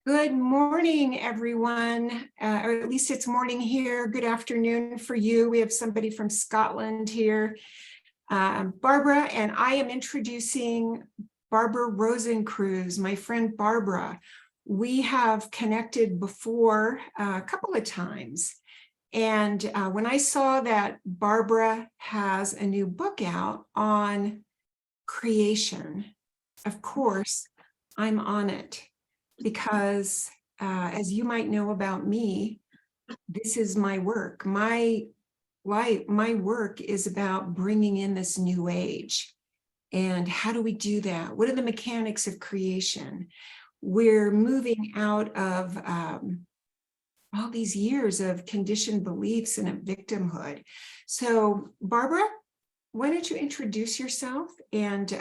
Good morning, everyone, or at least it's morning here. Good afternoon for you. We have somebody from Scotland here. Barbara, and I am introducing Barbara Rosencruz, my friend Barbara. We have connected before a couple of times. And when I saw that Barbara has a new book out on creation, of course, I'm on it. Because as you might know about me, this is my work. My work is about bringing in this new age. And how do we do that? What are the mechanics of creation? We're moving out of all these years of conditioned beliefs and a victimhood. So Barbara, why don't you introduce yourself and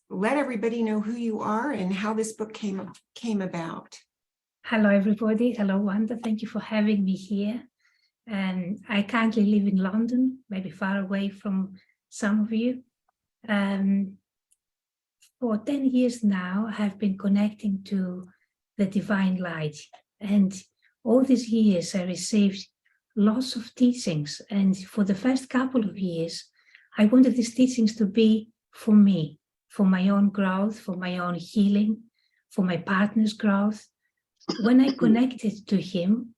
let everybody know who you are and how this book came about. Hello, everybody. Hello, Wanda. Thank you for having me here. And I currently live in London, maybe far away from some of you. For 10 years now, I have been connecting to the divine light. And all these years, I received lots of teachings. And for the first couple of years, I wanted these teachings to be for me, for my own growth, for my own healing, for my partner's growth. When I connected to him,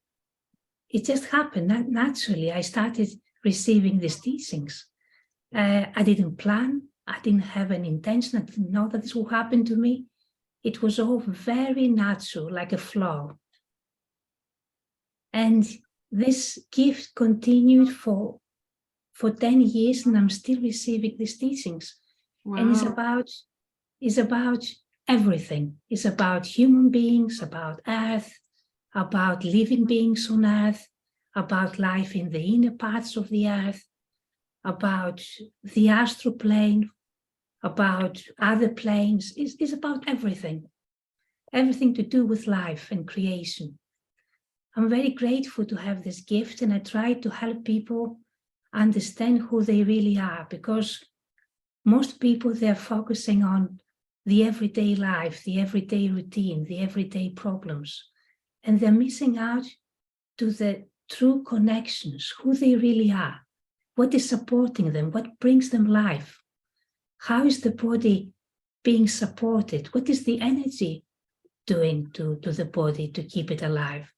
it just happened naturally. I started receiving these teachings. I didn't plan. I didn't have an intention. I didn't know that this would happen to me. It was all very natural, like a flow. And this gift continued for 10 years, and I'm still receiving these teachings. Wow. And it's about everything. It's about human beings, about earth, about living beings on earth, about life in the inner parts of the earth, about the astral plane, about other planes. It's about everything to do with life and creation. I'm very grateful to have this gift, and I try to help people understand who they really are, because most people, they're focusing on the everyday life, the everyday routine, the everyday problems, and they're missing out to the true connections, who they really are, what is supporting them, what brings them life, how is the body being supported, what is the energy doing to the body to keep it alive,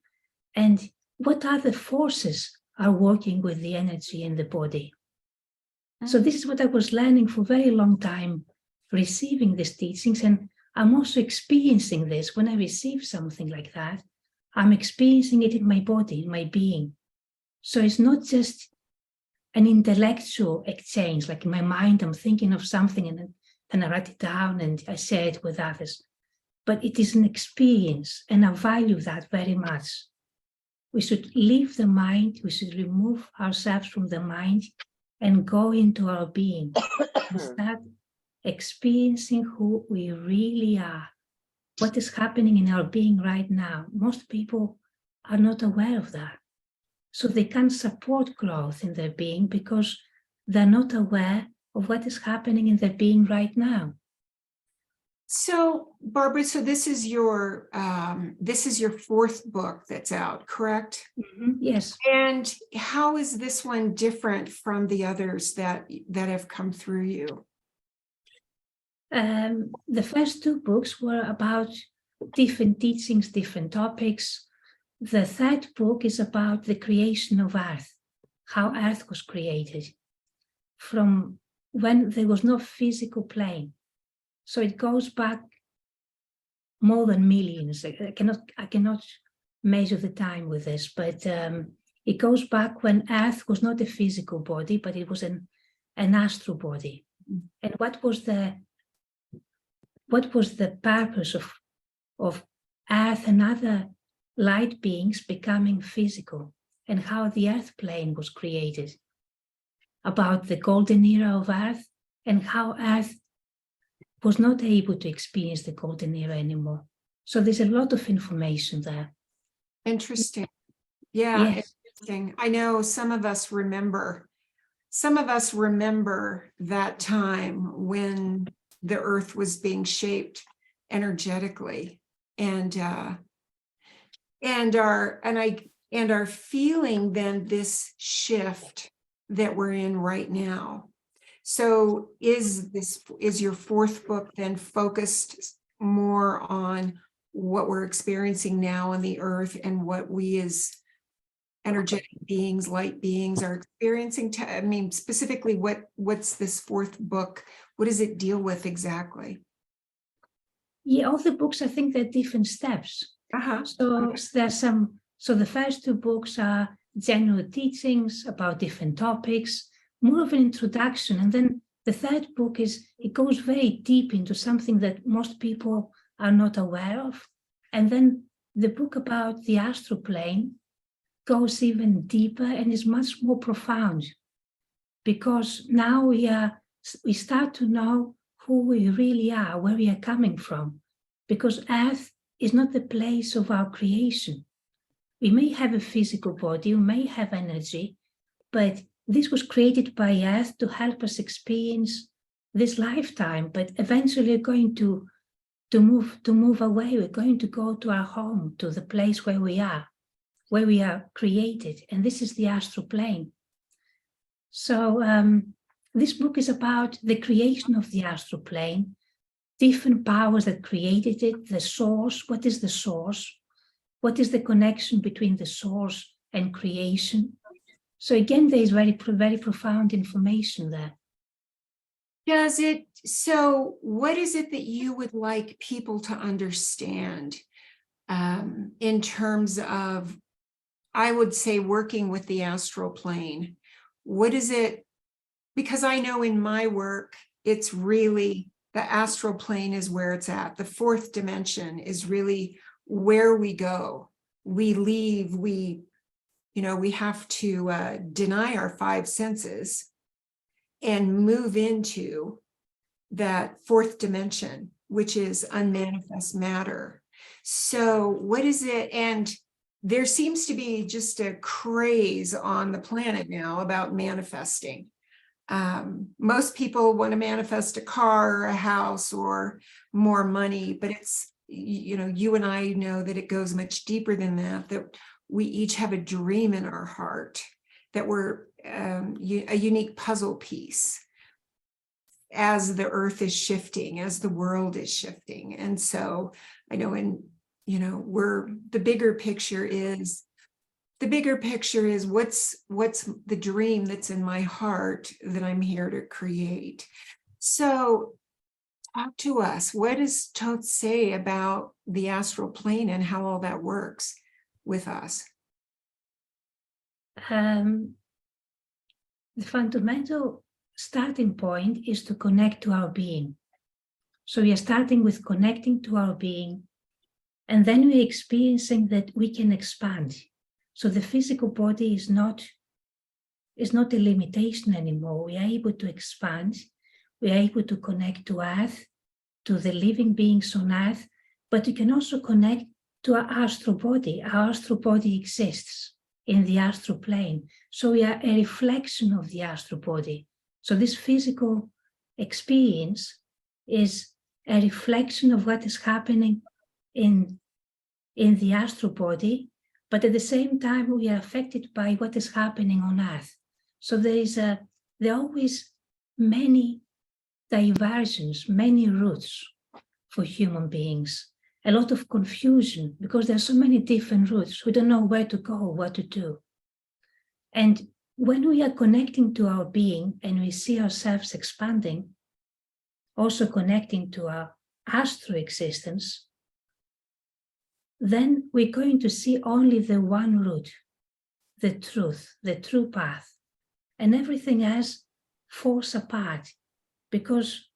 and what other forces are working with the energy in the body. So this is what I was learning for a very long time, receiving these teachings, and I'm also experiencing this. When I receive something like that, I'm experiencing it in my body, in my being. So it's not just an intellectual exchange, like in my mind, I'm thinking of something and I write it down and I share it with others. But it is an experience, and I value that very much. We should leave the mind, we should remove ourselves from the mind and go into our being and start experiencing who we really are, what is happening in our being right now. Most people are not aware of that. So they can't support growth in their being because they're not aware of what is happening in their being right now. So, Barbara, so this is your fourth book that's out, correct? Mm-hmm. Yes. And how is this one different from the others that have come through you? The first two books were about different teachings, different topics. The third book is about the creation of Earth, how Earth was created from when there was no physical plane. So it goes back more than millions. I cannot measure the time with this, but it goes back when Earth was not a physical body, but it was an astral body. And what was the purpose of Earth and other light beings becoming physical, and how the Earth plane was created, about the golden era of Earth, and how Earth was not able to experience the golden era anymore. So there's a lot of information there. Interesting. Yeah, yes. Interesting. I know some of us remember that time when the earth was being shaped energetically. and are feeling then this shift that we're in right now. So is your fourth book then focused more on what we're experiencing now on the earth and what we as energetic beings, light beings are experiencing? I mean, specifically, what's this fourth book? What does it deal with exactly? Yeah, all the books, I think they're different steps. So there's some, so the first two books are general teachings about different topics, more of an introduction. And then the third book it goes very deep into something that most people are not aware of. And then the book about the astral plane goes even deeper and is much more profound, because now we start to know who we really are, where we are coming from, because Earth is not the place of our creation. We may have a physical body, we may have energy, but this was created by Earth to help us experience this lifetime, but eventually we're going to move away. We're going to go to our home, to the place where we are created, and this is the astral plane. So this book is about the creation of the astral plane, different powers that created it, the source. What is the source? What is the connection between the source and creation? So again, there is very, very profound information there. So what is it that you would like people to understand in terms of, I would say, working with the astral plane? What is it? Because I know in my work, it's really the astral plane is where it's at. The fourth dimension is really where we go. We leave, we have to deny our five senses and move into that fourth dimension, which is unmanifest matter. So what is it? And there seems to be just a craze on the planet now about manifesting. Most people want to manifest a car or a house or more money, but it's, you and I know that it goes much deeper than that we each have a dream in our heart, that we're a unique puzzle piece as the earth is shifting, as the world is shifting. And so I know the bigger picture is what's the dream that's in my heart that I'm here to create. So talk to us. What does Thoth say about the astral plane and how all that works with us? The fundamental starting point is to connect to our being. So we are starting with connecting to our being, and then we're experiencing that we can expand. So the physical body is not a limitation anymore. We are able to expand. We are able to connect to Earth, to the living beings on Earth, but we can also connect to our astral body. Our astral body exists in the astral plane. So we are a reflection of the astral body. So this physical experience is a reflection of what is happening in the astral body, but at the same time, we are affected by what is happening on Earth. So there are always many diversions, many routes for human beings, a lot of confusion because there are so many different routes. We don't know where to go, what to do. And when we are connecting to our being and we see ourselves expanding, also connecting to our astral existence, then we're going to see only the one route, the truth, the true path. And everything else falls apart, because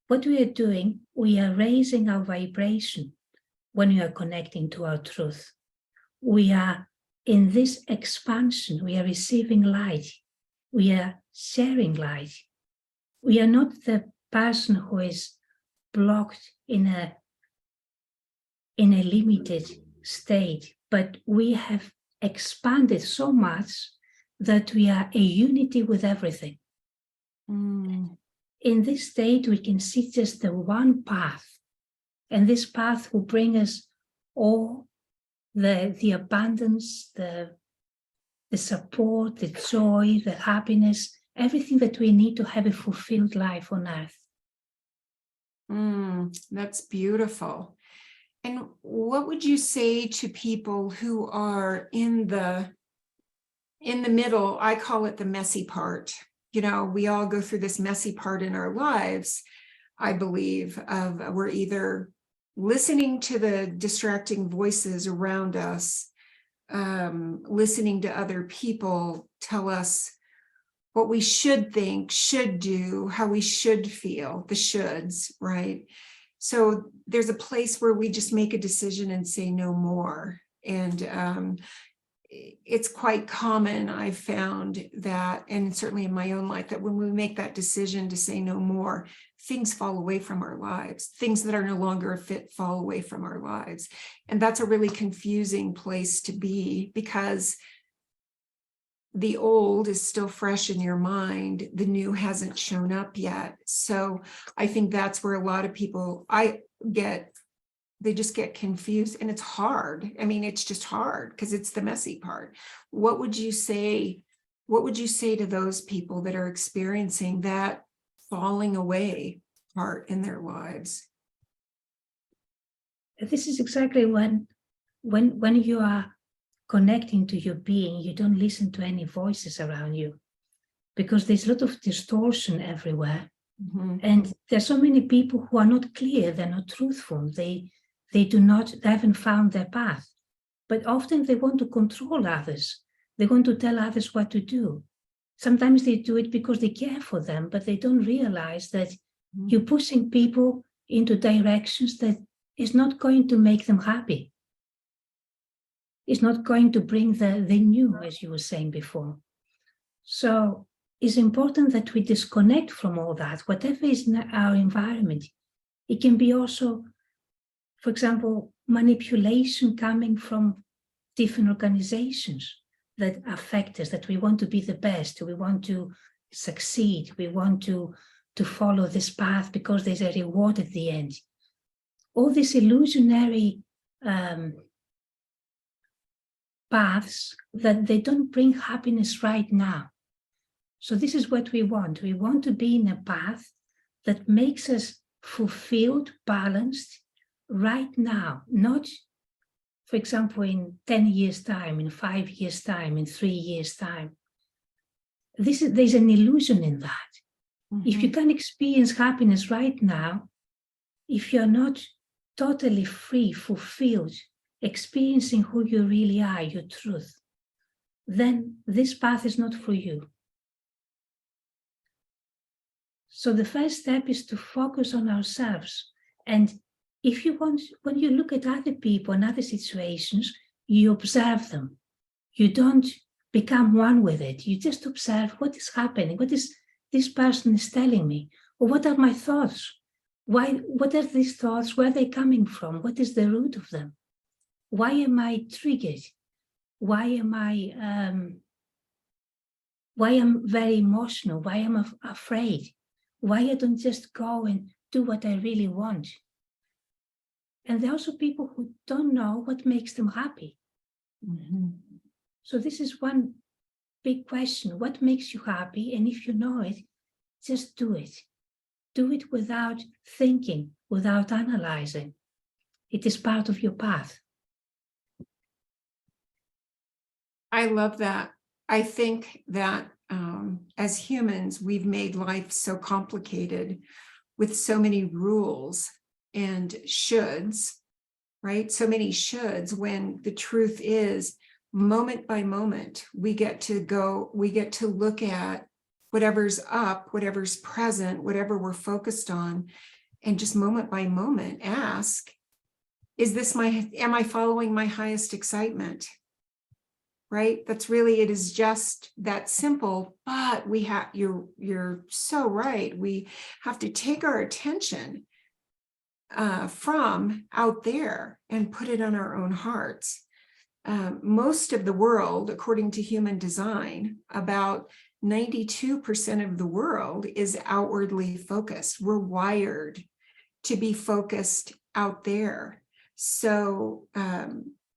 what we are doing, we are raising our vibration when we are connecting to our truth. We are in this expansion, we are receiving light, we are sharing light. We are not the person who is blocked in a limited state, but we have expanded so much that we are a unity with everything. In this state, we can see just the one path, and this path will bring us or the abundance, the support, the joy, the happiness, everything that we need to have a fulfilled life on earth. That's beautiful. And what would you say to people who are in the middle? I call it the messy part. You know, we all go through this messy part in our lives, I believe, of we're either listening to the distracting voices around us, listening to other people tell us what we should think, should do, how we should feel, the shoulds, right? So there's a place where we just make a decision and say no more. And it's quite common, I've found that, and certainly in my own life, that when we make that decision to say no more, things fall away from our lives. Things that are no longer a fit fall away from our lives. And that's a really confusing place to be, because the old is still fresh in your mind. The new hasn't shown up yet. So I think that's where a lot of people, they just get confused, and it's hard. I mean, it's just hard because it's the messy part. What would you say to those people that are experiencing that falling away part in their lives? This is exactly when you are connecting to your being, you don't listen to any voices around you, because there's a lot of distortion everywhere. Mm-hmm. And there's so many people who are not clear, they're not truthful, they haven't found their path. But often they want to control others. They want to tell others what to do. Sometimes they do it because they care for them, but they don't realize that you're pushing people into directions that is not going to make them happy. It's not going to bring the new, as you were saying before. So it's important that we disconnect from all that, whatever is in our environment. It can be also, for example, manipulation coming from different organizations that affect us, that we want to be the best, we want to succeed, we want to follow this path because there's a reward at the end. All these illusionary paths that they don't bring happiness right now. So this is what we want. We want to be in a path that makes us fulfilled, balanced right now, not, for example, in 10 years' time, in 5 years' time, in 3 years' time. There's an illusion in that. Mm-hmm. If you can experience happiness right now, if you're not totally free, fulfilled, experiencing who you really are, your truth, then this path is not for you. So the first step is to focus on ourselves. And if you want, when you look at other people and other situations, you observe them. You don't become one with it. You just observe what is happening, what is this person is telling me, or what are my thoughts? What are these thoughts? Where are they coming from? What is the root of them? Why am I triggered? Why am I very emotional? Why am I afraid? Why I don't just go and do what I really want? And there are also people who don't know what makes them happy. Mm-hmm. So this is one big question. What makes you happy? And if you know it, just do it. Do it without thinking, without analyzing. It is part of your path. I love that. I think that as humans, we've made life so complicated with so many rules and shoulds, right? So many shoulds, when the truth is, moment by moment, we get to look at whatever's up, whatever's present, whatever we're focused on, and just moment by moment ask, am I following my highest excitement? Right? That's really, it is just that simple, but you're so right. We have to take our attention from out there and put it on our own hearts. Most of the world, according to human design, about 92% of the world is outwardly focused. We're wired to be focused out there. So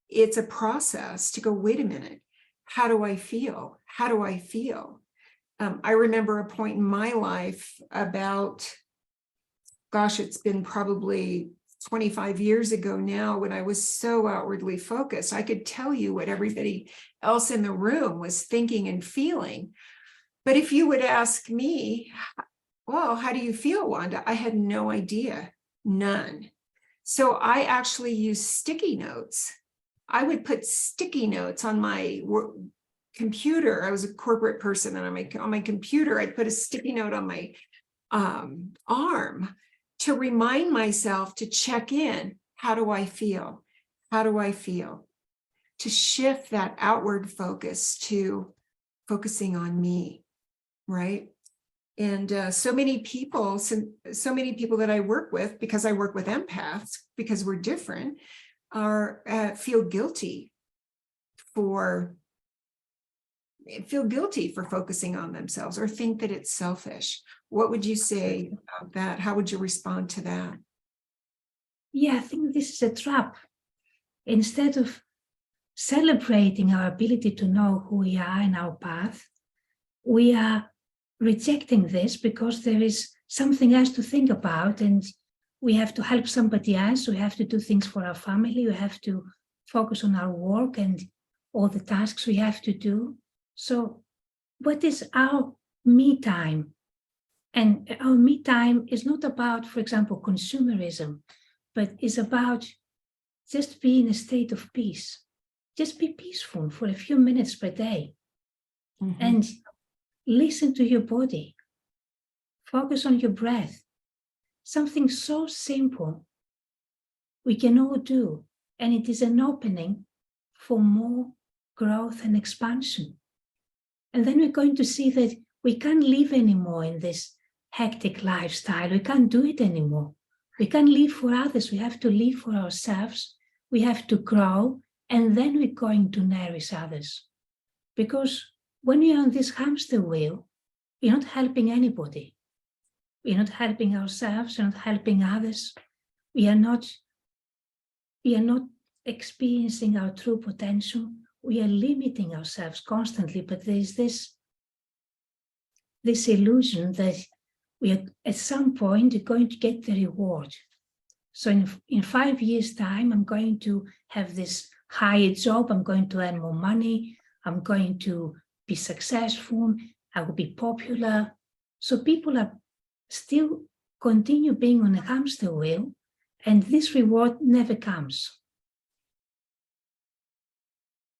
it's a process to go, wait a minute, how do I feel? How do I feel? I remember a point in my life about, gosh, it's been probably 25 years ago now, when I was so outwardly focused. I could tell you what everybody else in the room was thinking and feeling. But if you would ask me, well, how do you feel, Wanda? I had no idea, none. So I actually used sticky notes. I would put sticky notes on my computer. I was a corporate person, and on my computer, I'd put a sticky note on my arm to remind myself to check in. How do I feel? How do I feel? To shift that outward focus to focusing on me, right? And so many people that I work with, because I work with empaths, because we're different, are feel guilty for focusing on themselves, or think that it's selfish. What would you say about that? How would you respond to that? Yeah, I think this is a trap. Instead of celebrating our ability to know who we are and our path, we are rejecting this because there is something else to think about, and we have to help somebody else. We have to do things for our family. We have to focus on our work and all the tasks we have to do. So what is our me time? And our me time is not about, for example, consumerism, but is about just being in a state of peace. Just be peaceful for a few minutes per day. Mm-hmm. And listen to your body. Focus on your breath. Something so simple we can all do. And it is an opening for more growth and expansion. And then we're going to see that we can't live anymore in this hectic lifestyle. We can't do it anymore. We can't live for others. We have to live for ourselves. We have to grow, and then we're going to nourish others. Because when we are on this hamster wheel, we're not helping anybody. We're not helping ourselves. We're not helping others. We are not experiencing our true potential. We are limiting ourselves constantly, but there is this illusion that we are at some point going to get the reward. So in 5 years' time, I'm going to have this higher job. I'm going to earn more money. I'm going to be successful. I will be popular. So people are still continue being on a hamster wheel, and this reward never comes.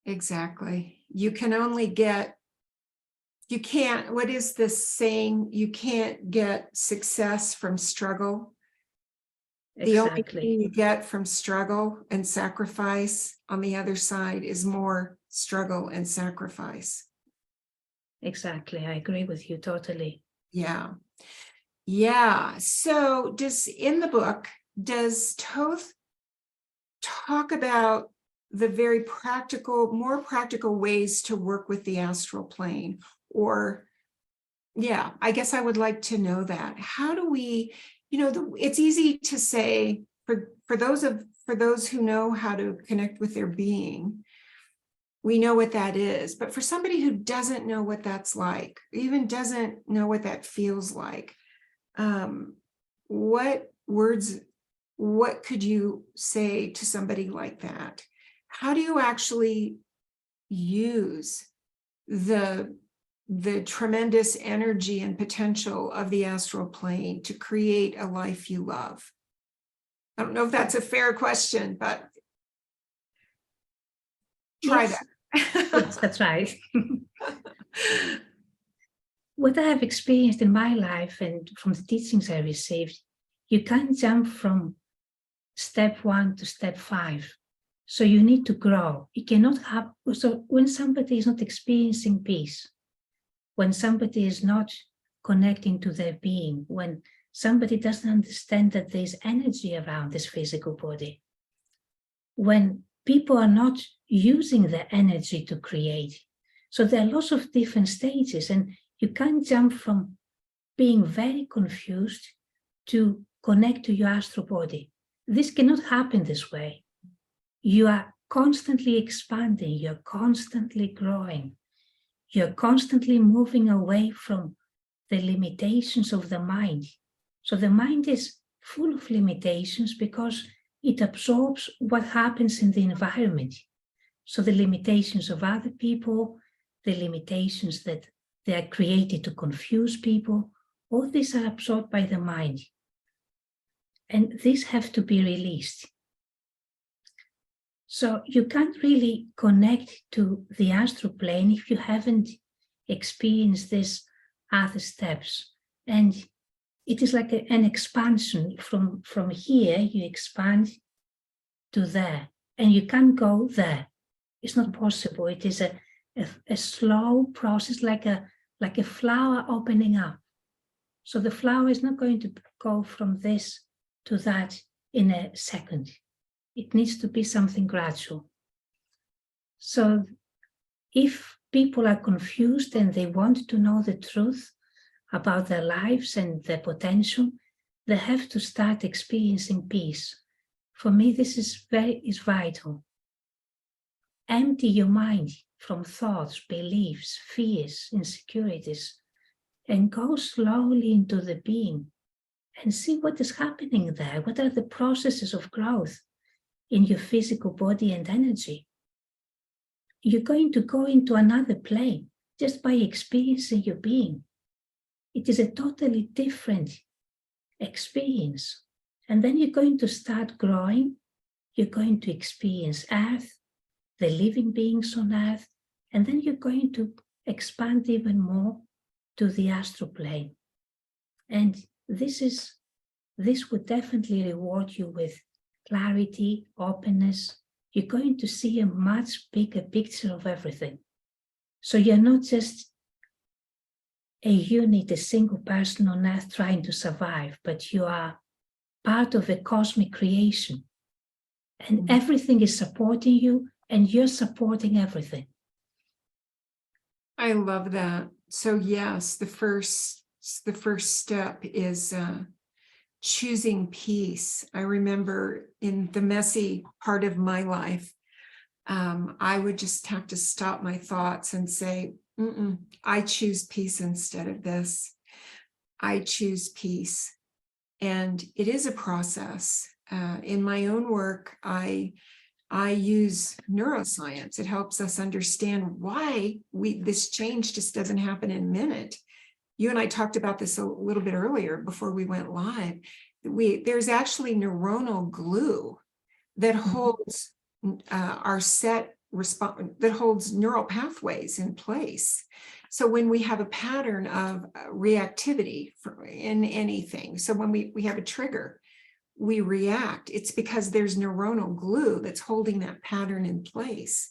Exactly. You can only get, you can't, what is this saying? You can't get success from struggle. Exactly. The only thing you get from struggle and sacrifice on the other side is more struggle and sacrifice. Exactly. I agree with you totally. Yeah. Yeah. So in the book, does Toth talk about the very practical, more practical ways to work with the astral plane? Or, yeah, I guess I would like to know that. How do we, it's easy to say for those who know how to connect with their being, we know what that is. But for somebody who doesn't know what that's like, even doesn't know what that feels like, what could you say to somebody like that? How do you actually use the tremendous energy and potential of the astral plane to create a life you love? I don't know if that's a fair question, but try that. Yes, that's right. What I have experienced in my life and from the teachings I received, you can't jump from step 1 to step 5. So you need to grow. It cannot happen. So when somebody is not experiencing peace, when somebody is not connecting to their being, when somebody doesn't understand that there's energy around this physical body, when people are not using their energy to create. So there are lots of different stages, and you can't jump from being very confused to connect to your astral body. This cannot happen this way. you are constantly expanding, you're constantly growing, you're constantly moving away from the limitations of the mind. So the mind is full of limitations because it absorbs what happens in the environment. So the limitations of other people, the limitations that they are created to confuse people, all these are absorbed by the mind. And these have to be released. So you can't really connect to the astral plane if you haven't experienced these other steps. And it is like an expansion from here, you expand to there, and you can't go there. It's not possible. It is a slow process, like a flower opening up. So the flower is not going to go from this to that in a second. It needs to be something gradual. So if people are confused and they want to know the truth about their lives and their potential, they have to start experiencing peace. For me, this is vital. Empty your mind from thoughts, beliefs, fears, insecurities, and go slowly into the being and see what is happening there. What are the processes of growth in your physical body and energy? You're going to go into another plane just by experiencing your being. It is a totally different experience. And then you're going to start growing. You're going to experience Earth, the living beings on Earth, and then you're going to expand even more to the astral plane. And this would definitely reward you with clarity, openness. You're going to see a much bigger picture of everything. So you're not just a unit, a single person on Earth trying to survive, but you are part of a cosmic creation. And everything is supporting you, and you're supporting everything. I love that. So yes, the first step is choosing peace. I remember in the messy part of my life, I would just have to stop my thoughts and say, I choose peace instead of this. I choose peace. And it is a process. In my own work, I use neuroscience. It helps us understand why this change just doesn't happen in a minute. You and I talked about this a little bit earlier before we went live. There's actually neuronal glue that holds our set response, that holds neural pathways in place. So when we have a pattern of reactivity in anything, so when we have a trigger, we react, it's because there's neuronal glue that's holding that pattern in place.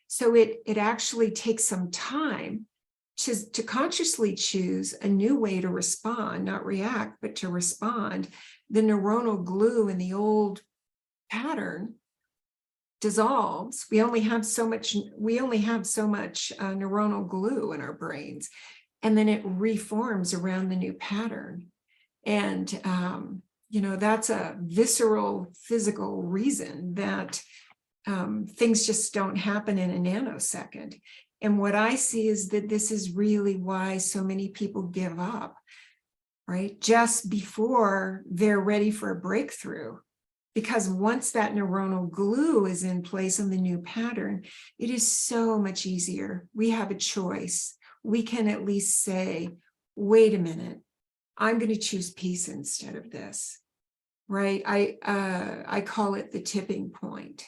So it actually takes some time to consciously choose a new way to respond, not react, but to respond. The neuronal glue in the old pattern dissolves. We only have so much neuronal glue in our brains, and then it reforms around the new pattern. And that's a visceral physical reason that things just don't happen in a nanosecond. And what I see is that this is really why so many people give up, right? Just before they're ready for a breakthrough. Because once that neuronal glue is in place on the new pattern, it is so much easier. We have a choice. We can at least say, wait a minute, I'm going to choose peace instead of this, right? I call it the tipping point.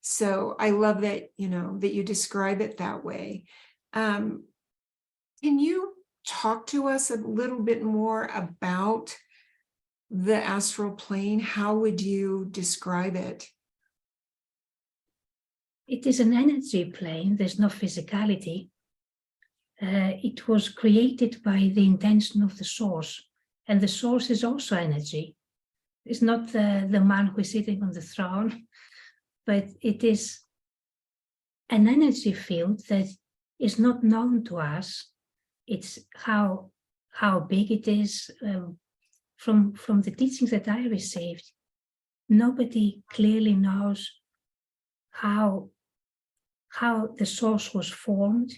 So I love that, that you describe it that way. Can you talk to us a little bit more about the astral plane? How would you describe it? It is an energy plane. There's no physicality. It was created by the intention of the source, and the source is also energy. It's not the man who is sitting on the throne, but it is an energy field that is not known to us. It's how big it is. From the teachings that I received, nobody clearly knows how the source was formed,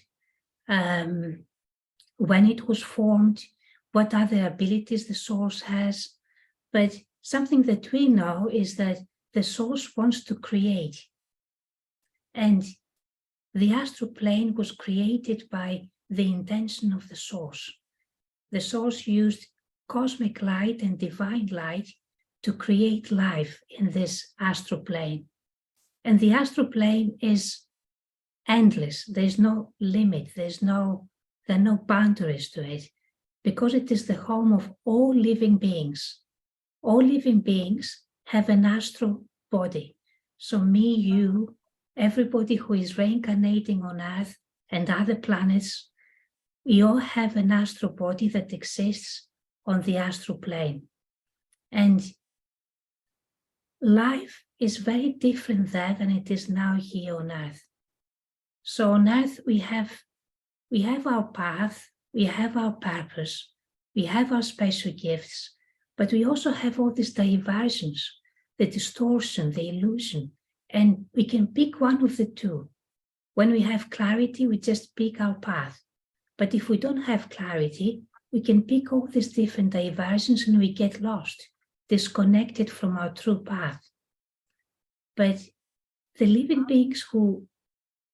when it was formed, what other abilities the source has. But something that we know is that the source wants to create. And the astral plane was created by the intention of the source. The source used cosmic light and divine light to create life in this astral plane. And the astral plane is endless. There's no limit. There are no boundaries to it, because it is the home of all living beings. All living beings have an astral body. So me, you, everybody who is reincarnating on Earth and other planets, we all have an astral body that exists on the astral plane. And life is very different there than it is now here on Earth. So on Earth, we have our path, we have our purpose, we have our special gifts, but we also have all these diversions, the distortion, the illusion, and we can pick one of the two. When we have clarity, we just pick our path. But if we don't have clarity, we can pick all these different diversions and we get lost, disconnected from our true path. But the living beings who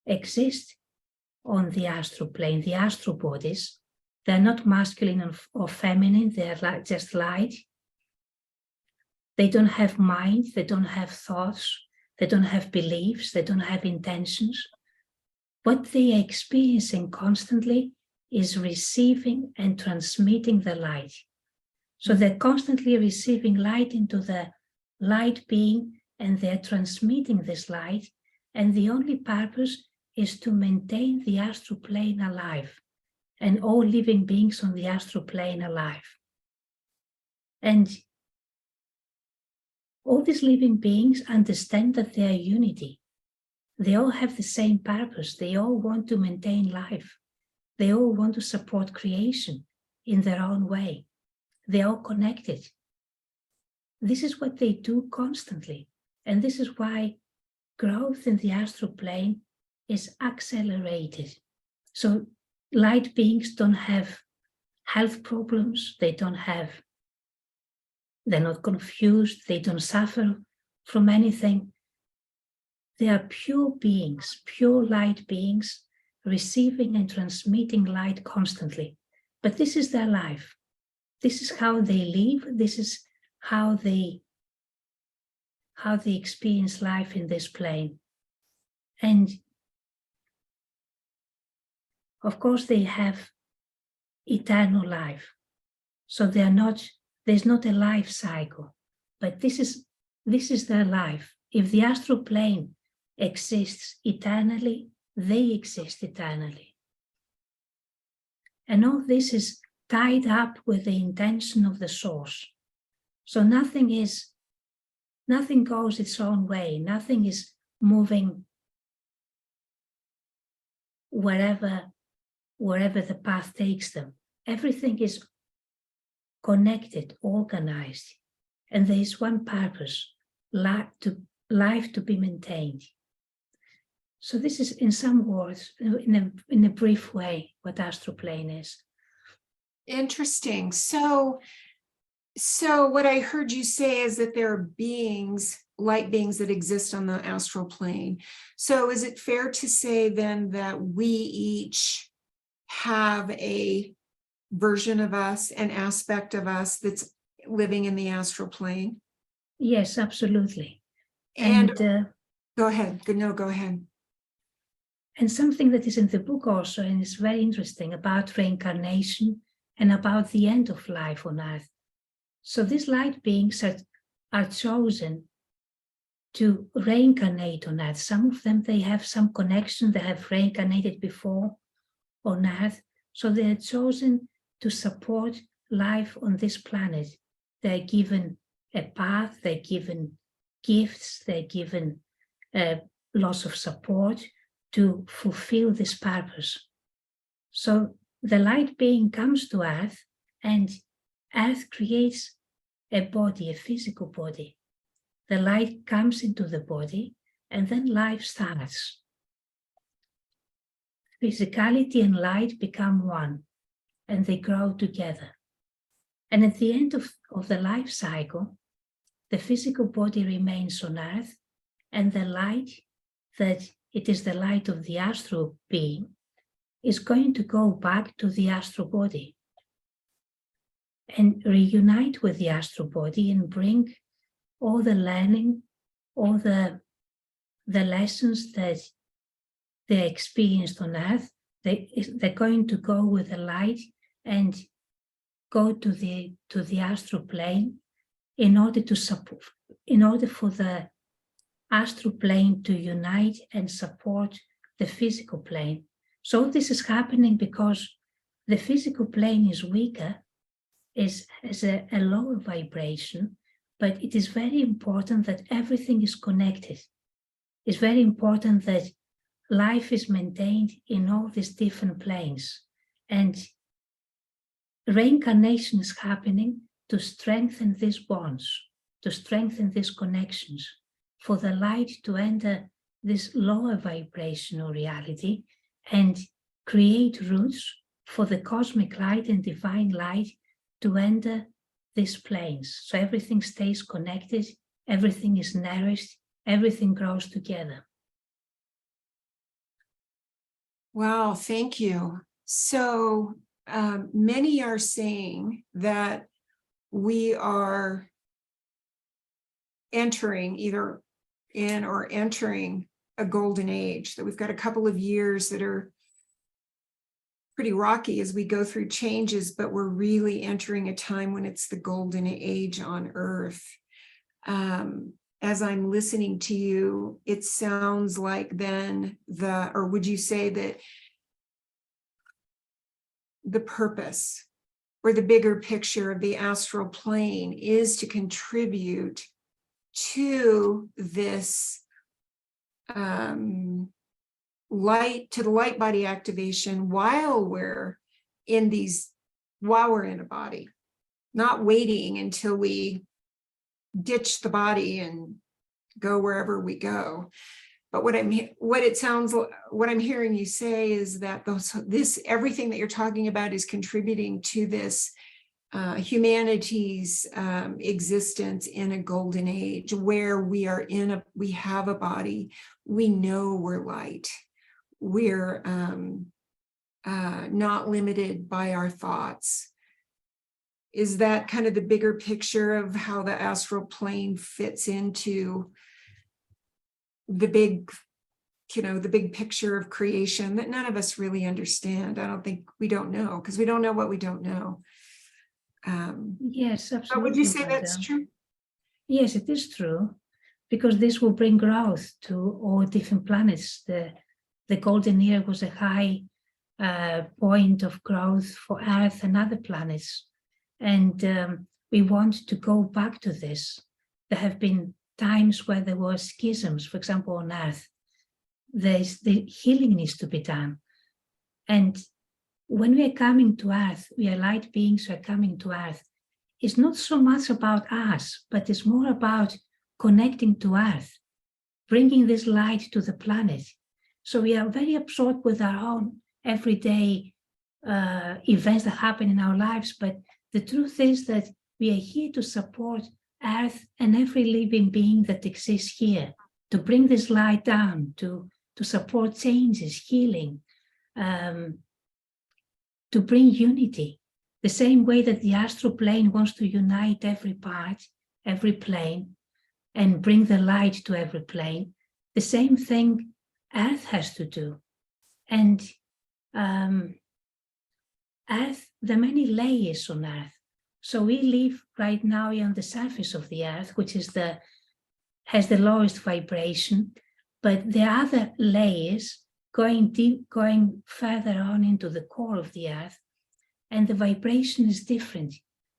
exist on the astral plane, the astral bodies, they're not masculine or feminine, they're just light. They don't have mind, they don't have thoughts, they don't have beliefs, they don't have intentions. What they are experiencing constantly is receiving and transmitting the light. So they're constantly receiving light into the light being, and they're transmitting this light, and the only purpose is to maintain the astral plane alive, and all living beings on the astral plane alive. And all these living beings understand that they are unity. They all have the same purpose. They all want to maintain life. They all want to support creation in their own way. They're all connected. This is what they do constantly. And this is why growth in the astral plane is accelerated. So light beings don't have health problems. They're not confused. They don't suffer from anything. They are pure beings, pure light beings, receiving and transmitting light constantly. But this is their life. This is how they live. This is how they experience life in this plane. And of course, they have eternal life. So there's not a life cycle, but this is their life. If the astral plane exists eternally, they exist eternally. And all this is tied up with the intention of the source. So nothing goes its own way. Nothing is moving wherever the path takes them. Everything is connected, organized, and there is one purpose, life to be maintained. So this is, in some words, in a brief way, what astral plane is. Interesting. So what I heard you say is that there are beings, light beings that exist on the astral plane. So is it fair to say then that we each have a version of us, an aspect of us that's living in the astral plane? Yes, absolutely. And go ahead. No, go ahead. And something that is in the book also, and is very interesting, about reincarnation and about the end of life on Earth. So these light beings are chosen to reincarnate on Earth. Some of them, they have some connection, they have reincarnated before on Earth. So they are chosen to support life on this planet. They're given a path, they're given gifts, they're given lots of support to fulfill this purpose. So the light being comes to Earth, and Earth creates a body, a physical body. The light comes into the body, and then life starts. Physicality and light become one, and they grow together. And at the end of the life cycle, the physical body remains on earth, and the light, that it is the light of the astral being, is going to go back to the astral body and reunite with the astral body and bring all the learning, all the lessons that they experienced on earth. They're going to go with the light and go to the astral plane in order for the astral plane to unite and support the physical plane. So this is happening because the physical plane is weaker, is a lower vibration, but it is very important that everything is connected. It's very important that life is maintained in all these different planes. And reincarnation is happening to strengthen these bonds, to strengthen these connections, for the light to enter this lower vibrational reality and create roots for the cosmic light and divine light to enter these planes. So everything stays connected, everything is nourished, everything grows together. Wow, thank you. So many are saying that we are entering, either in or entering, a golden age, that we've got a couple of years that are pretty rocky as we go through changes, but we're really entering a time when it's the golden age on Earth. As I'm listening to you, it sounds like then or would you say that the purpose or the bigger picture of the astral plane is to contribute to this light, to the light body activation while we're in a body, not waiting until we ditch the body and go wherever we go. But what I'm hearing you say is that everything that you're talking about is contributing to this humanity's existence in a golden age where we have a body, we know we're light, we're not limited by our thoughts. Is that kind of the bigger picture of how the astral plane fits into the big picture of creation that none of us really understand? We don't know, because we don't know what we don't know. Yes, absolutely. But would you say that's true? Yes, it is true, because this will bring growth to all different planets. The golden era was a high point of growth for Earth and other planets. And we want to go back to this. There have been times where there were schisms, for example, on Earth. The healing needs to be done. And when we are coming to Earth, we are light beings who are coming to Earth. It's not so much about us, but it's more about connecting to Earth, bringing this light to the planet. So we are very absorbed with our own everyday events that happen in our lives, but the truth is that we are here to support Earth and every living being that exists here, to bring this light down, to support changes, healing, to bring unity. The same way that the astral plane wants to unite every part, every plane, and bring the light to every plane, the same thing Earth has to do. And Earth, there are many layers on Earth. So we live right now on the surface of the Earth, which has the lowest vibration, but there are other layers going deep, going further on into the core of the Earth, and the vibration is different.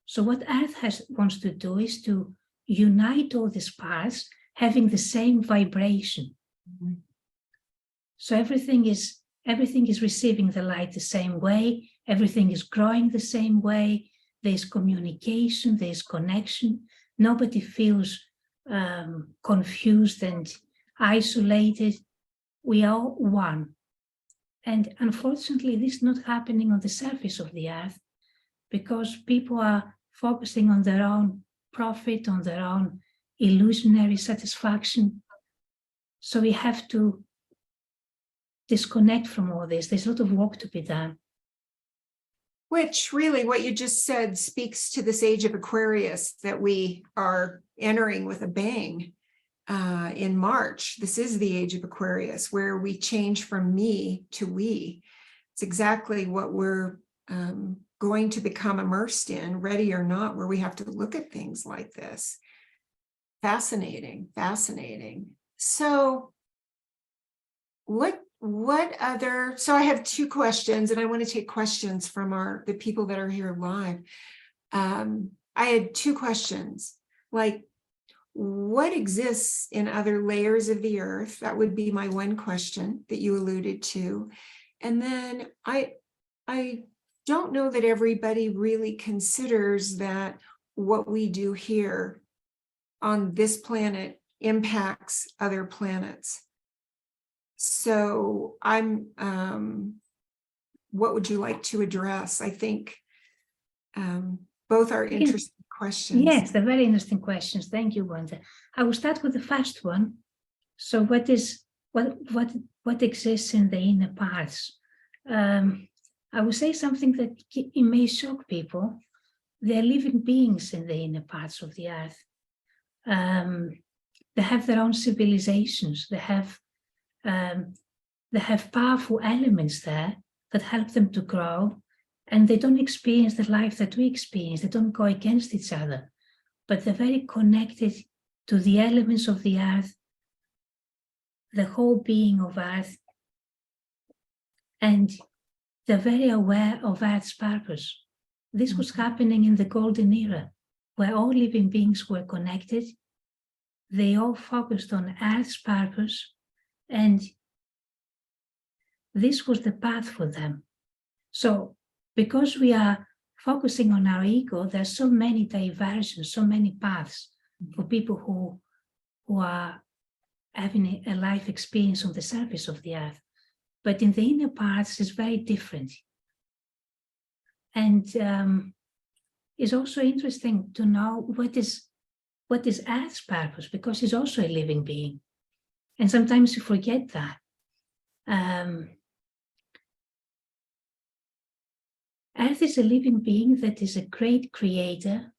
So what Earth wants to do is to unite all these parts having the same vibration. Mm-hmm. So everything is receiving the light the same way, everything is growing the same way, there's communication, there's connection, nobody feels confused and isolated. We are one. And unfortunately, this is not happening on the surface of the earth because people are focusing on their own profit, on their own illusionary satisfaction. So we have to disconnect from all this. There's a lot of work to be done. Which really what you just said speaks to this age of Aquarius that we are entering with a bang in March. This is the age of Aquarius where we change from me to we. It's exactly what we're going to become immersed in, ready or not, where we have to look at things like this. Fascinating, fascinating. So what other, so I have two questions and I want to take questions from the people that are here live. I had two questions, like what exists in other layers of the earth? That would be my one question that you alluded to. And then I don't know that everybody really considers that what we do here on this planet impacts other planets. So what would you like to address? I think both are interesting questions. Yes, they're very interesting questions. Thank you, Wanda. I will start with the first one. So what exists in the inner parts? I will say something that it may shock people. They're living beings in the inner parts of the earth. They have their own civilizations. They have powerful elements there that help them to grow, and they don't experience the life that we experience. They don't go against each other, but they're very connected to the elements of the earth, the whole being of earth, and they're very aware of Earth's purpose. This was happening in the golden era, where all living beings were connected. They all focused on Earth's purpose, and this was the path for them. So because we are focusing on our ego, there are so many diversions, so many paths for people who are having a life experience on the surface of the earth. But in the inner parts, it's very different. And it's also interesting to know what is Earth's purpose, because it's also a living being. And sometimes you forget that. Earth is a living being that is a great creator.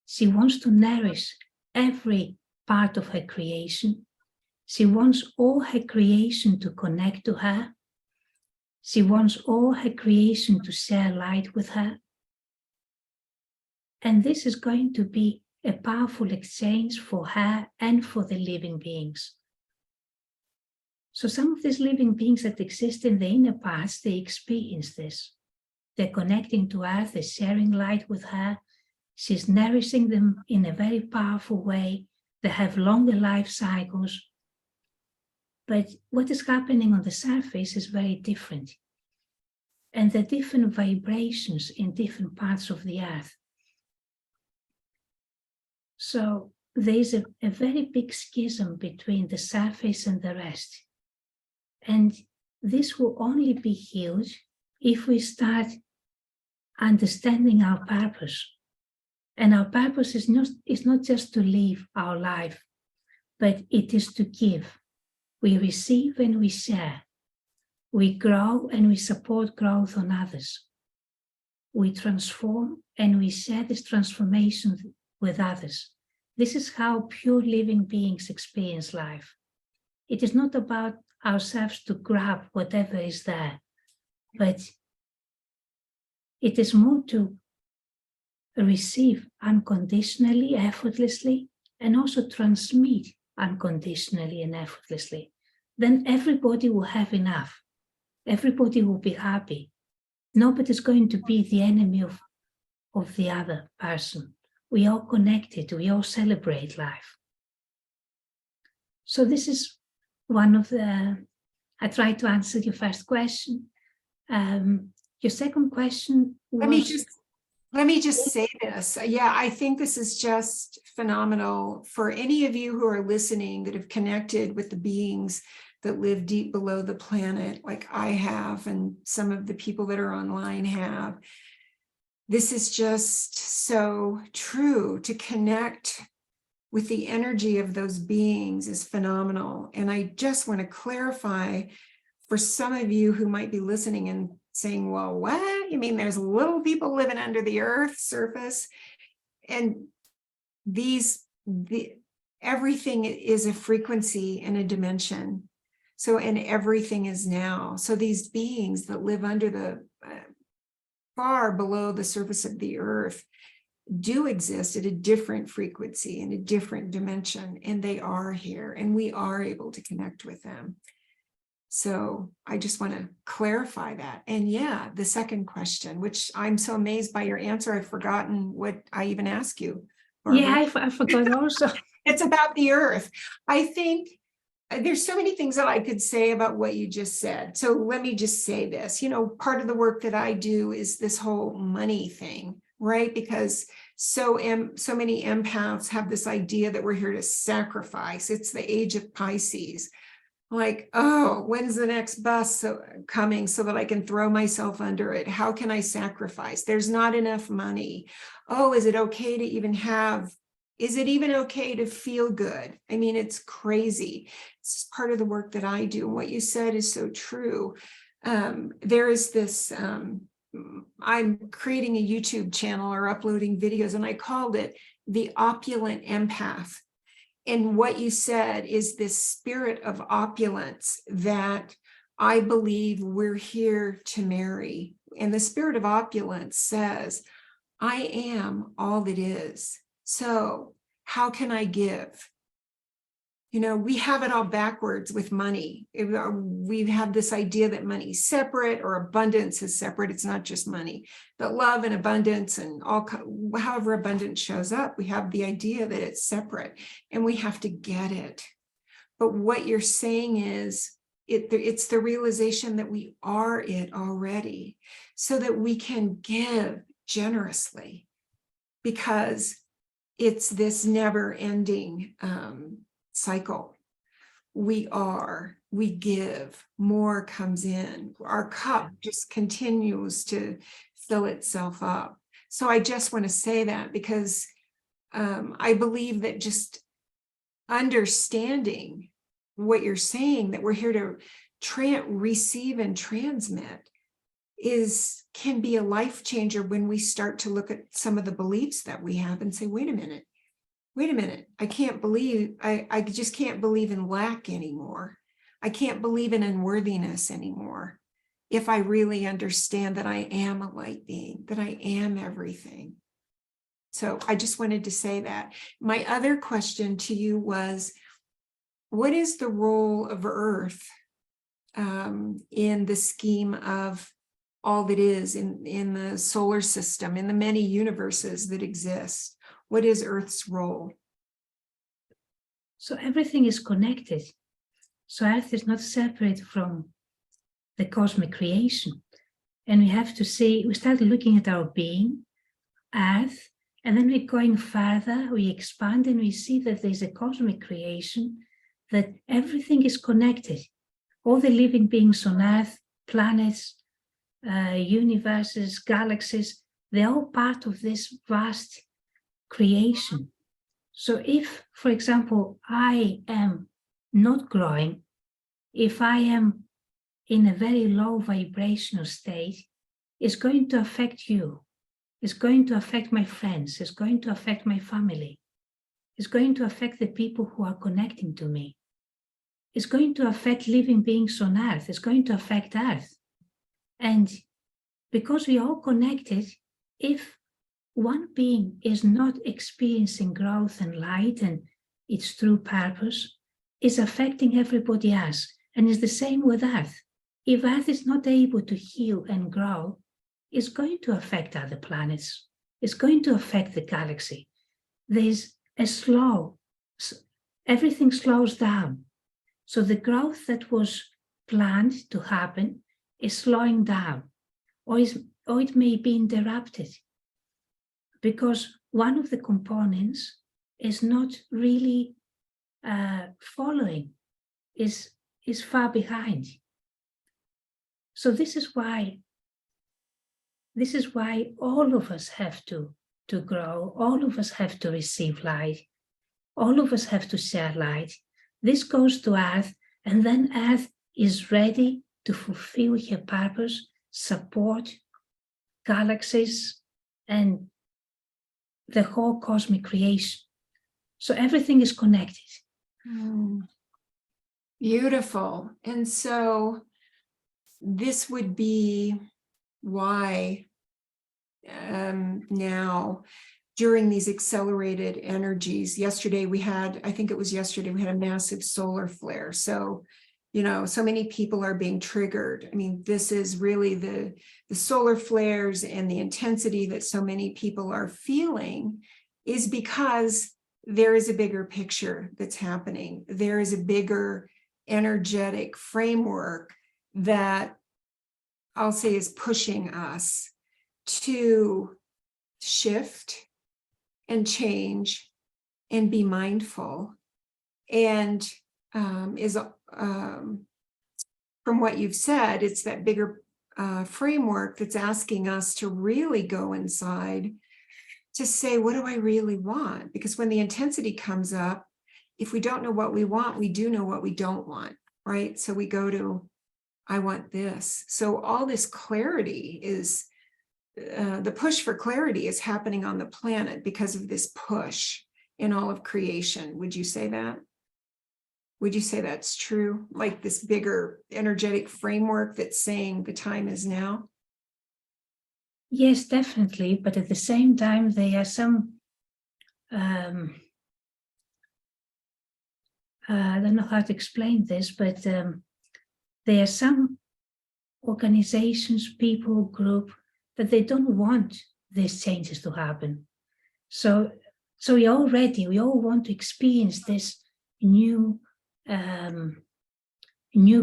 She wants to nourish every part of her creation. She wants all her creation to connect to her. She wants all her creation to share light with her. And this is going to be a powerful exchange for her and for the living beings. So some of these living beings that exist in the inner parts, they experience this. They're connecting to Earth, they're sharing light with her. She's nourishing them in a very powerful way. They have longer life cycles. But what is happening on the surface is very different. And there are different vibrations in different parts of the earth. So there's a very big schism between the surface and the rest. And this will only be healed if we start understanding our purpose. And our purpose is not just to live our life, but it is to give. We receive and we share. We grow and we support growth on others. We transform and we share this transformation with others. This is how pure living beings experience life. It is not about ourselves to grab whatever is there, but it is more to receive unconditionally, effortlessly, and also transmit unconditionally and effortlessly. Then everybody will have enough. Everybody will be happy. Nobody's going to be the enemy of the other person. We are connected. We all celebrate life. So this is one of I tried to answer your first question. Your second question was... Let me just say this. Yeah, I think this is just phenomenal for any of you who are listening that have connected with the beings that live deep below the planet, like I have, and some of the people that are online have. This is just so true. To connect with the energy of those beings is phenomenal. And I just want to clarify for some of you who might be listening and saying, well, what? You mean there's little people living under the earth surface? And everything is a frequency and a dimension. So, and everything is now. So these beings that live under the far below the surface of the earth do exist at a different frequency and a different dimension, and they are here, and we are able to connect with them. So I just want to clarify that. And yeah, the second question, which I'm so amazed by your answer, I've forgotten what I even asked you, Barbara. Yeah, I forgot also. It's about the earth. I think there's so many things that I could say about what you just said. So let me just say this, part of the work that I do is this whole money thing, right? Because so many empaths have this idea that we're here to sacrifice. It's the age of Pisces. Like, oh, when's the next bus coming so that I can throw myself under it? How can I sacrifice? There's not enough money. Oh, is it okay to even have? Is it even okay to feel good? I mean, it's crazy. It's part of the work that I do. And what you said is so true. There is this, I'm creating a YouTube channel or uploading videos, and I called it The Opulent Empath. And what you said is this spirit of opulence that I believe we're here to marry. And the spirit of opulence says, I am all that is. So how can I give? We have it all backwards with money. We have this idea that money is separate or abundance is separate. It's not just money, but love and abundance and however abundance shows up, we have the idea that it's separate and we have to get it. But what you're saying is it's the realization that we are it already so that we can give generously, because it's this never-ending cycle. We give, more comes in. Our cup just continues to fill itself up. So I just want to say that because I believe that just understanding what you're saying, that we're here to receive and transmit, can be a life changer when we start to look at some of the beliefs that we have and say, wait a minute, I just can't believe in lack anymore. I can't believe in unworthiness anymore. If I really understand that I am a light being, that I am everything. So I just wanted to say that. My other question to you was, what is the role of Earth in the scheme of all that is in the solar system, in the many universes that exist? What is Earth's role? So everything is connected. So Earth is not separate from the cosmic creation. And we have to see, we start looking at our being, Earth, and then we're going further, we expand and we see that there's a cosmic creation, that everything is connected. All the living beings on Earth, planets, universes, galaxies, they're all part of this vast creation. So if, for example, I am not growing, if I am in a very low vibrational state, it's going to affect you. It's going to affect my friends. It's going to affect my family. It's going to affect the people who are connecting to me. It's going to affect living beings on Earth. It's going to affect Earth. And because we are all connected, if one being is not experiencing growth and light and its true purpose, is affecting everybody else. And it's the same with Earth. If Earth is not able to heal and grow, it's going to affect other planets. It's going to affect the galaxy. There's everything slows down. So the growth that was planned to happen is slowing down, or it may be interrupted. because one of the components is not really following, is far behind. So this is why all of us have to grow, all of us have to receive light, all of us have to share light. This goes to Earth, and then Earth is ready to fulfill her purpose, support galaxies and the whole cosmic creation. So everything is connected. Beautiful. And so this would be why now during these accelerated energies, yesterday we had, I think it was yesterday, we had a massive solar flare. So, you know, so many people are being triggered. I mean, this is really the solar flares and the intensity that so many people are feeling is because there is a bigger picture that's happening. There is a bigger energetic framework that I'll say is pushing us to shift and change and be mindful. And from what you've said, it's that bigger framework that's asking us to really go inside to say, what do I really want? Because when the intensity comes up, if we don't know what we want, we do know what we don't want, right? So we go to, I want this. So all this clarity is, the push for clarity is happening on the planet because of this push in all of creation. Would you say that? Would you say that's true? Like this bigger energetic framework that's saying the time is now? Yes, definitely. But at the same time, there are some, I don't know how to explain this, but there are some organizations, people, group, that they don't want these changes to happen. So we all want to experience this new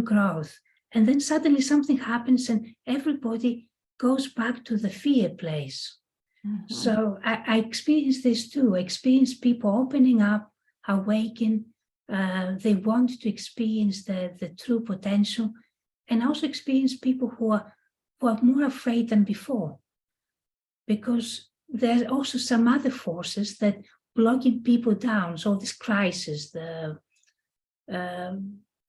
growth. And then suddenly something happens and everybody goes back to the fear place. Mm-hmm. So I experienced this too. I experienced people opening up, awaken. They want to experience the true potential, and also experience people who are more afraid than before, because there are also some other forces that blocking people down. So this crisis, the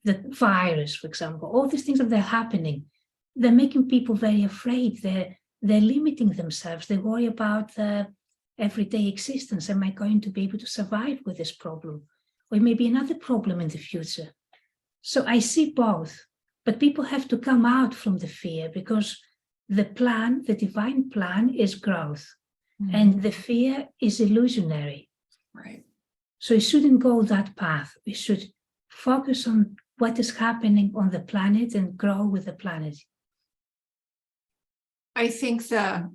virus, for example, all these things that are happening, they're making people very afraid. They're limiting themselves. They worry about the everyday existence. Am I going to be able to survive with this problem? Or maybe another problem in the future. So I see both, but people have to come out from the fear, because the plan, the divine plan, is growth. Mm-hmm. And the fear is illusionary. Right. So we shouldn't go that path. We should focus on what is happening on the planet and grow with the planet. I think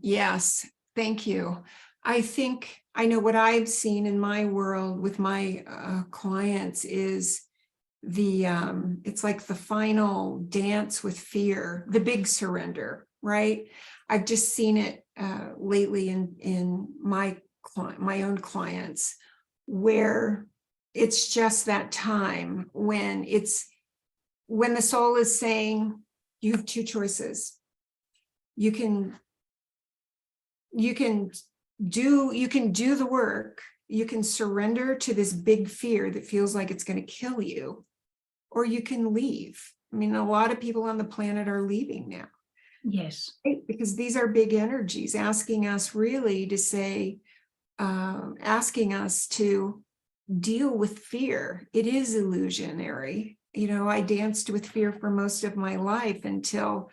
yes, thank you. I think I know what I've seen in my world with my clients is it's like the final dance with fear, the big surrender, right? I've just seen it lately in my own clients, where it's just that time when the soul is saying, you have two choices. You can do the work. You can surrender to this big fear that feels like it's going to kill you, or you can leave. I mean, a lot of people on the planet are leaving now. Yes. Right? Because these are big energies asking us really to say, asking us to deal with fear. It is illusionary. You know, I danced with fear for most of my life until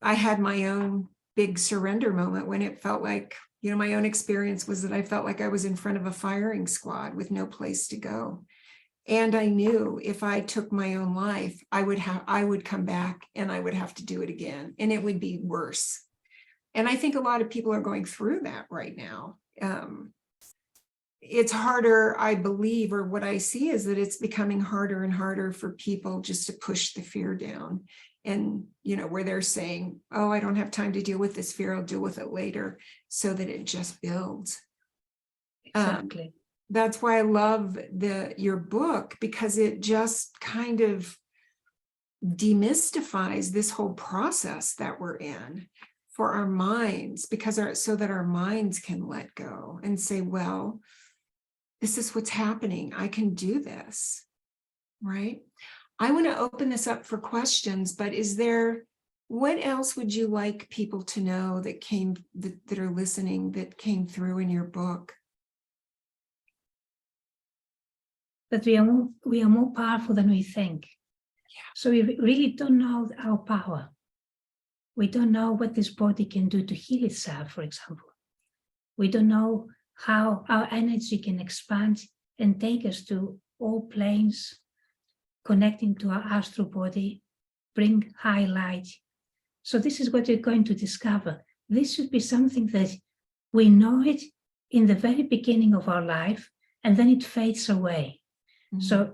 I had my own big surrender moment, when it felt like, you know, my own experience was that I felt like I was in front of a firing squad with no place to go. And I knew if I took my own life, I would come back and I would have to do it again, and it would be worse. And I think a lot of people are going through that right now. It's harder, I believe, or what I see is that it's becoming harder and harder for people just to push the fear down And, where they're saying, oh, I don't have time to deal with this fear, I'll deal with it later, so that it just builds. Exactly. That's why I love your book, because it just kind of demystifies this whole process that we're in for our minds, so that our minds can let go and say, well, this is what's happening. I can do this, right? I want to open this up for questions, but what else would you like people to know that are listening, that came through in your book? That we are more powerful than we think. Yeah. So we really don't know our power. We don't know what this body can do to heal itself, for example. We don't know how our energy can expand and take us to all planes, connecting to our astral body, bring high light. So this is what we're going to discover. This should be something that we know it in the very beginning of our life, and then it fades away. Mm-hmm.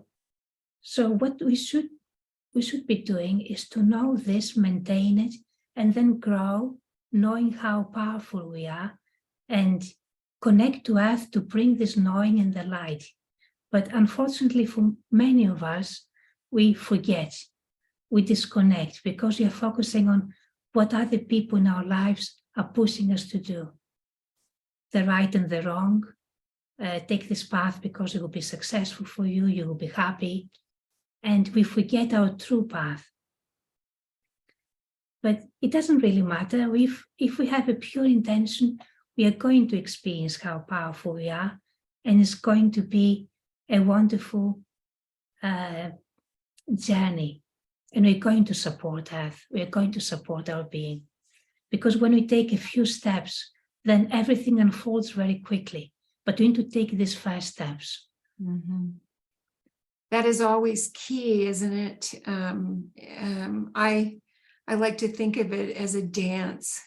So what we should be doing is to know this, maintain it, and then grow, knowing how powerful we are, and connect to Earth to bring this knowing and the light. But unfortunately, for many of us, we forget, we disconnect, because we are focusing on what other people in our lives are pushing us to do. The right and the wrong. Take this path because it will be successful for you, you will be happy. And we forget our true path. But it doesn't really matter. If we have a pure intention, we are going to experience how powerful we are, and it's going to be a wonderful journey. And we're going to support Earth. We are going to support our being. Because when we take a few steps, then everything unfolds very quickly. But we need to take these first steps. Mm-hmm. That is always key, isn't it? I like to think of it as a dance,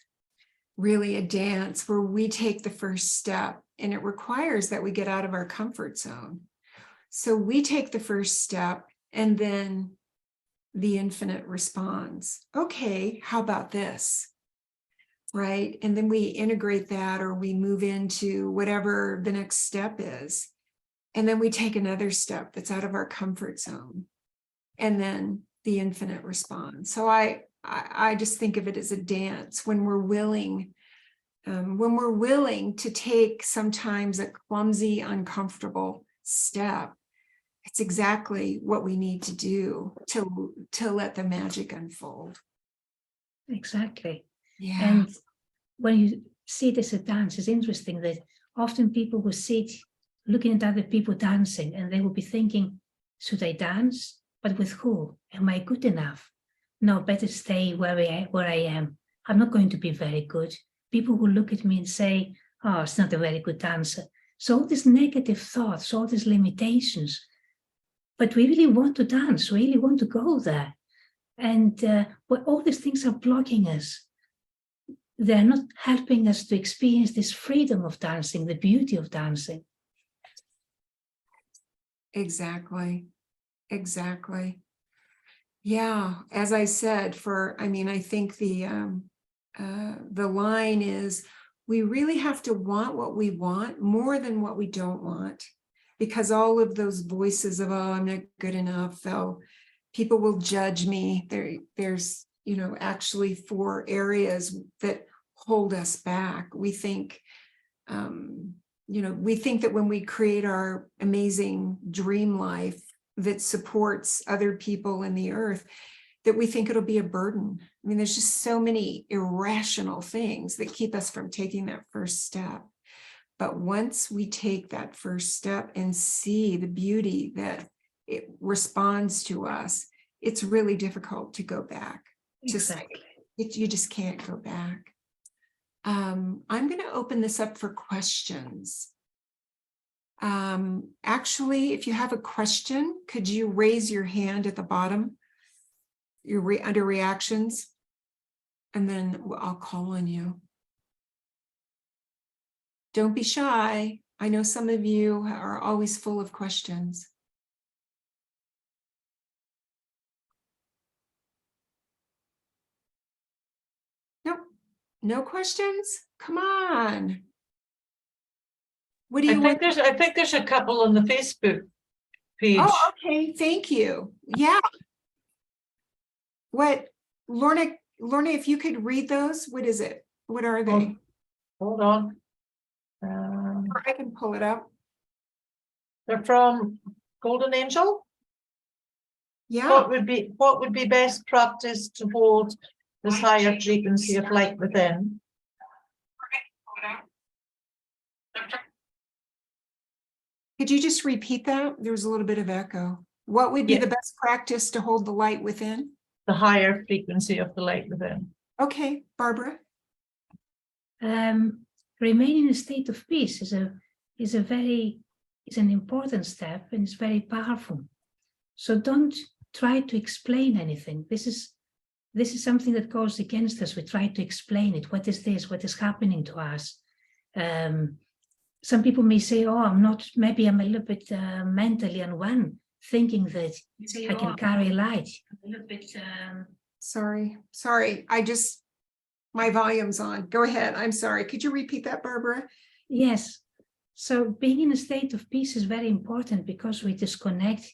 really a dance where we take the first step, and it requires that we get out of our comfort zone. So we take the first step, and then the infinite responds, okay, how about this? Right? And then we integrate that, or we move into whatever the next step is. And then we take another step that's out of our comfort zone. And then the infinite responds. So I just think of it as a dance when we're willing to take sometimes a clumsy, uncomfortable step. It's exactly what we need to do to let the magic unfold. Exactly. Yeah. And when you see it as a dance, it's interesting that often people will sit looking at other people dancing, and they will be thinking, should I dance? But with who? Am I good enough? No, better stay where I am. I'm not going to be very good. People will look at me and say, oh, it's not a very good dancer. So all these negative thoughts, all these limitations. But we really want to dance. We really want to go there. And all these things are blocking us. They're not helping us to experience this freedom of dancing, the beauty of dancing. Exactly. Yeah, as I said, I think the line is, we really have to want what we want more than what we don't want, because all of those voices of, oh, I'm not good enough, oh, people will judge me. There's, actually 4 areas that hold us back. We think, that when we create our amazing dream life that supports other people in the earth, that we think it'll be a burden. I mean, there's just so many irrational things that keep us from taking that first step. But once we take that first step and see the beauty that it responds to us, it's really difficult to go back. Exactly. You just can't go back. I'm going to open this up for questions. Actually, if you have a question, could you raise your hand at the bottom? You're under reactions, and then I'll call on you. Don't be shy. I know some of you are always full of questions. No questions? Come on. What do I you want? think there's a couple on the Facebook page. Oh, okay, thank you. Yeah. What, Lorna, if you could read those, what is it? What are they? Hold on. Or I can pull it up. They're from Golden Angel. Yeah. What would be best practice to hold this higher frequency of light within? Could you just repeat that? There was a little bit of echo. What would be Yeah. the best practice to hold the light within? The higher frequency of the light within. Okay, Barbara. Remaining in a state of peace is an important step, and it's very powerful. So don't try to explain anything. This is something that goes against us. We try to explain it. What is this? What is happening to us? Some people may say, oh, maybe I'm a little bit mentally unwell, thinking that I can carry light. A little bit. Sorry. My volume's on. Go ahead. I'm sorry. Could you repeat that, Barbara? Yes. So being in a state of peace is very important because we disconnect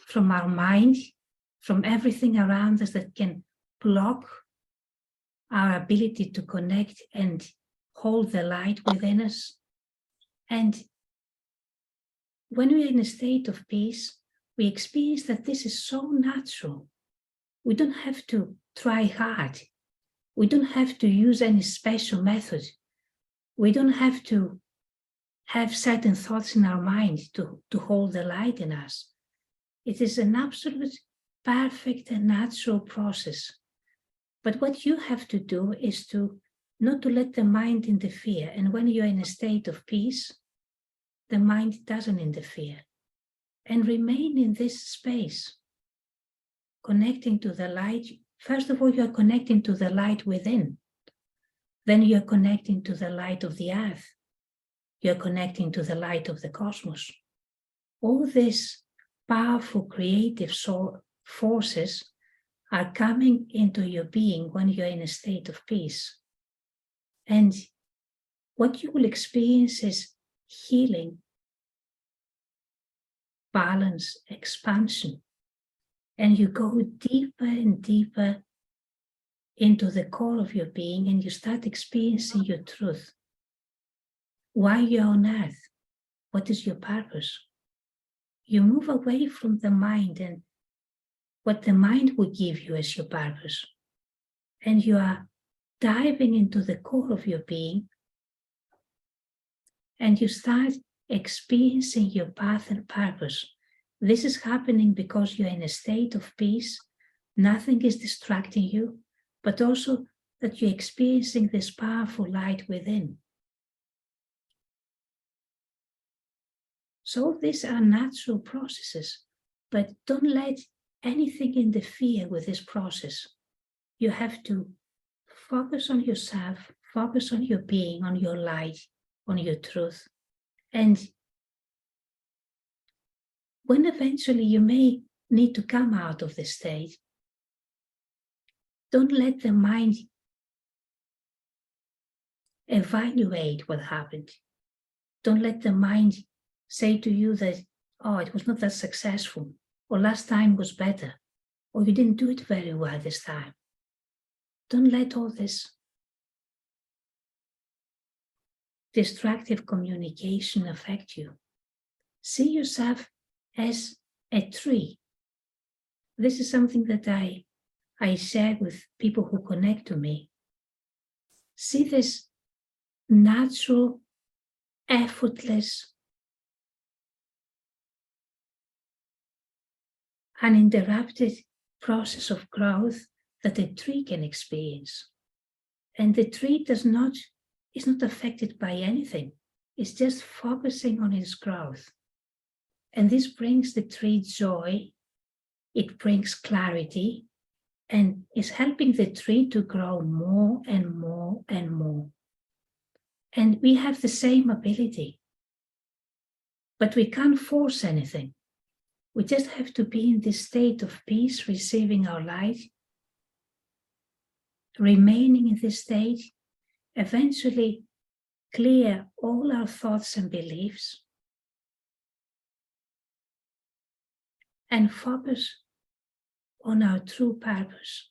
from our mind, from everything around us that can block our ability to connect and hold the light within us. And when we are in a state of peace, we experience that this is so natural. We don't have to try hard. We don't have to use any special method. We don't have to have certain thoughts in our mind to hold the light in us. It is an absolute, perfect and natural process. But what you have to do is not to let the mind interfere. And when you're in a state of peace, the mind doesn't interfere. And remain in this space, connecting to the light. First of all, you're connecting to the light within. Then you're connecting to the light of the earth. You're connecting to the light of the cosmos. All these powerful creative forces are coming into your being when you're in a state of peace. And what you will experience is healing, balance, expansion. And you go deeper and deeper into the core of your being, and you start experiencing your truth. Why you're on earth? What is your purpose? You move away from the mind and what the mind will give you as your purpose. And you are diving into the core of your being, and you start experiencing your path and purpose. This is happening because you're in a state of peace. Nothing is distracting you, but also that you're experiencing this powerful light within. So these are natural processes, but don't let anything interfere with this process. You have to focus on yourself, focus on your being, on your light, on your truth. And when eventually you may need to come out of this state, don't let the mind evaluate what happened. Don't let the mind say to you that, oh, it was not that successful, or last time was better, or you didn't do it very well this time. Don't let all this destructive communication affect you. See yourself as a tree. This is something that I share with people who connect to me. See this natural, effortless, uninterrupted process of growth that a tree can experience. And the tree is not affected by anything. It's just focusing on its growth. And this brings the tree joy, it brings clarity, and is helping the tree to grow more and more and more. And we have the same ability, but we can't force anything. We just have to be in this state of peace, receiving our light, remaining in this state, eventually clear all our thoughts and beliefs and focus on our true purpose.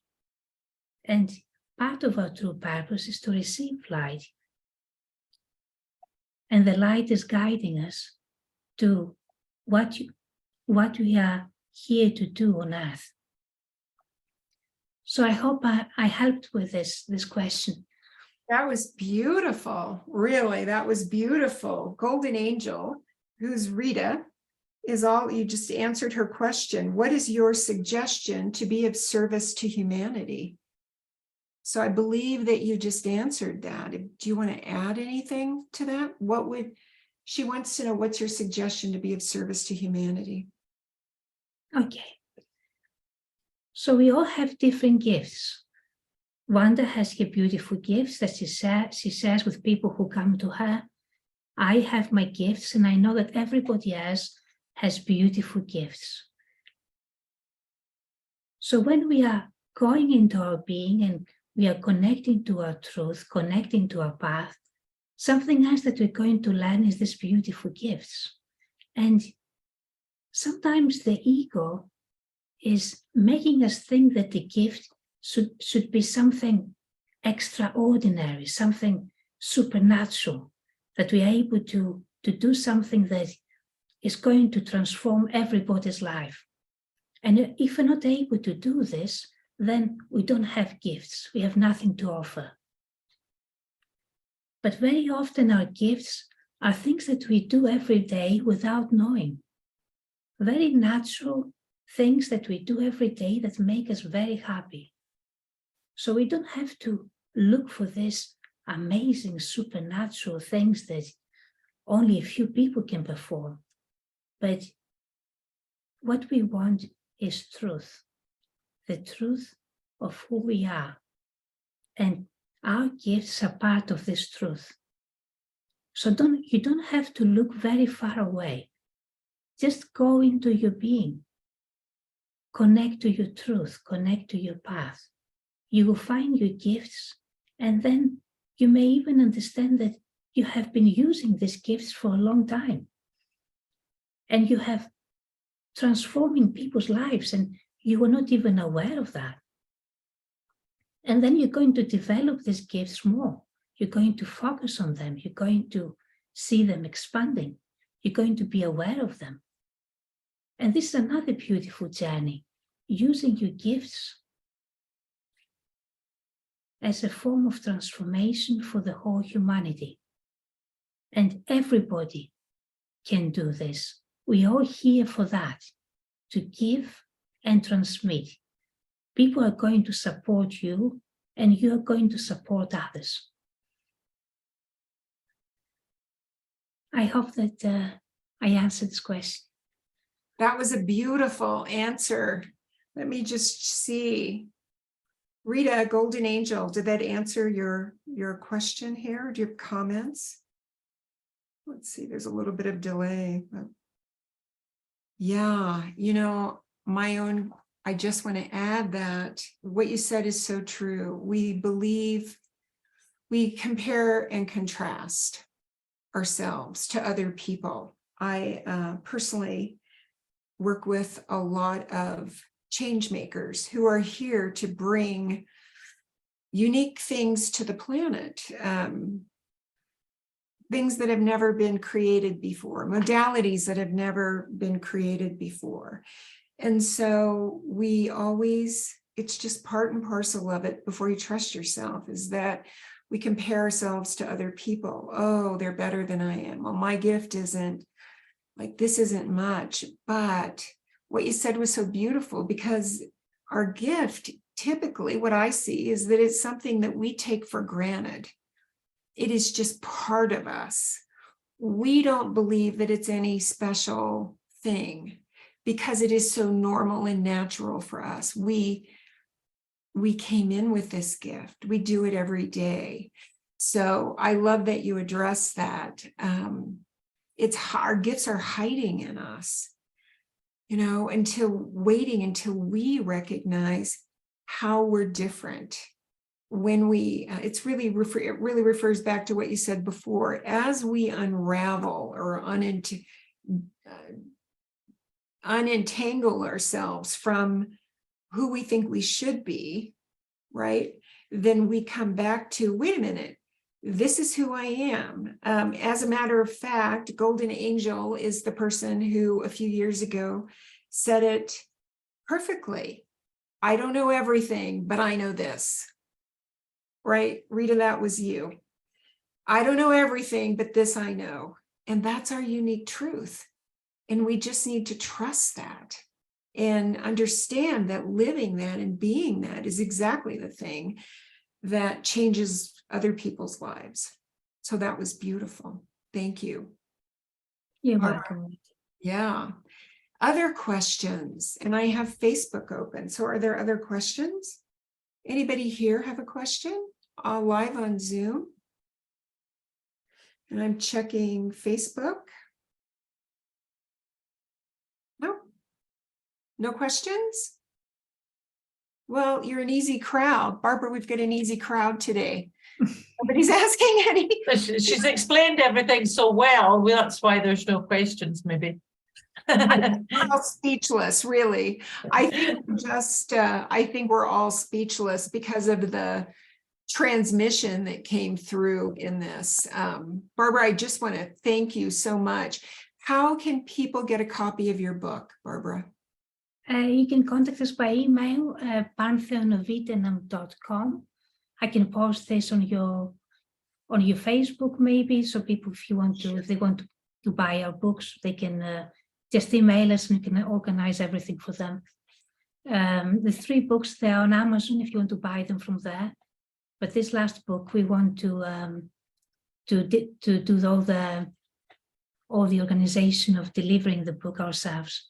And part of our true purpose is to receive light. And the light is guiding us to what we are here to do on earth. So I hope I helped with this question. That was beautiful. Really, that was beautiful. Golden Angel, who's Rita, is all, you just answered her question. What is your suggestion to be of service to humanity? So I believe that you just answered that. Do you want to add anything to that? She wants to know, what's your suggestion to be of service to humanity? Okay. So we all have different gifts. Wanda has her beautiful gifts that she shares with people who come to her. I have my gifts, and I know that everybody else has beautiful gifts. So when we are going into our being and we are connecting to our truth, connecting to our path, something else that we're going to learn is these beautiful gifts. And sometimes the ego is making us think that the gift should be something extraordinary, something supernatural, that we are able to do something that is going to transform everybody's life. And if we're not able to do this, then we don't have gifts. We have nothing to offer. But very often our gifts are things that we do every day without knowing. Very natural things that we do every day that make us very happy. So we don't have to look for these amazing supernatural things that only a few people can perform. But what we want is truth, the truth of who we are. And our gifts are part of this truth. So you don't have to look very far away. Just go into your being. Connect to your truth, connect to your path. You will find your gifts, and then you may even understand that you have been using these gifts for a long time. And you have transforming people's lives, and you were not even aware of that. And then you're going to develop these gifts more. You're going to focus on them. You're going to see them expanding. You're going to be aware of them. And this is another beautiful journey, using your gifts as a form of transformation for the whole humanity. And everybody can do this. We are here for that, to give and transmit. People are going to support you, and you are going to support others. I hope that I answered this question. That was a beautiful answer. Let me just see. Rita, Golden Angel, did that answer your question here? Do you have comments? Let's see, there's a little bit of delay. But yeah, I just want to add that what you said is so true. We compare and contrast ourselves to other people. I personally work with a lot of change makers who are here to bring unique things to the planet, things that have never been created before, modalities that have never been created before. And so it's just part and parcel of it before you trust yourself, is that we compare ourselves to other people. Oh, they're better than I am. Well, my gift isn't, like, this isn't much. But what you said was so beautiful, because our gift, typically what I see is that it's something that we take for granted. It is just part of us. We don't believe that it's any special thing because it is so normal and natural for us. We came in with this gift. We do it every day. So I love that you address that. Our gifts are hiding in us, until we recognize how we're different. when we, it really refers back to what you said before, as we unravel or unentangle ourselves from who we think we should be, right? Then we come back to, wait a minute, this is who I am. As a matter of fact, Golden Angel is the person who a few years ago said it perfectly. I don't know everything, but I know this. Right? Rita, that was you. I don't know everything, but this I know. And that's our unique truth. And we just need to trust that and understand that living that and being that is exactly the thing that changes other people's lives. So that was beautiful. Thank you. You're Barbara. welcome. Yeah. Other questions? And I have Facebook open. So are there other questions? Anybody here have a question? Live on Zoom. And I'm checking Facebook. No, no questions? Well, you're an easy crowd. Barbara, we've got an easy crowd today. Nobody's asking any. She's explained everything so well. That's why there's no questions, maybe. We're all speechless, really. I think we're all speechless because of the transmission that came through in this. Barbara, I just want to thank you so much. How can people get a copy of your book, Barbara? You can contact us by email, pantheonofeternam.com. I can post this on your Facebook maybe, so people, if they want to buy our books, they can just email us and we can organize everything for them. The 3 books, they are on Amazon if you want to buy them from there. But this last book, we want to do all the organization of delivering the book ourselves.